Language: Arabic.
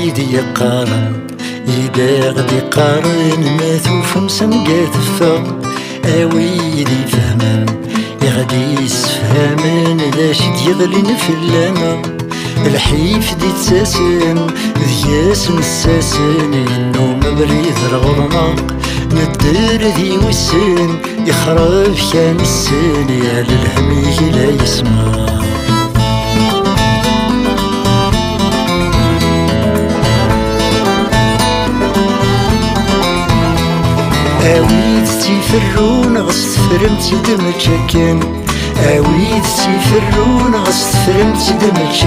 ويدي يقارن إذا غدي يقارن ما توفم سنقات الثغ أويدي فهمن يغدي يسفهمن ذا شد يغلين في اللامة الحيف دي تساسن ذياس نساسن النوم بريد الغرناق ندر ذي وسن يخرب كان السن يا للهمي لا يسمع أويد تيفرون غصت فرمت دمك كان أويد تيفرون غصت فرمت دمك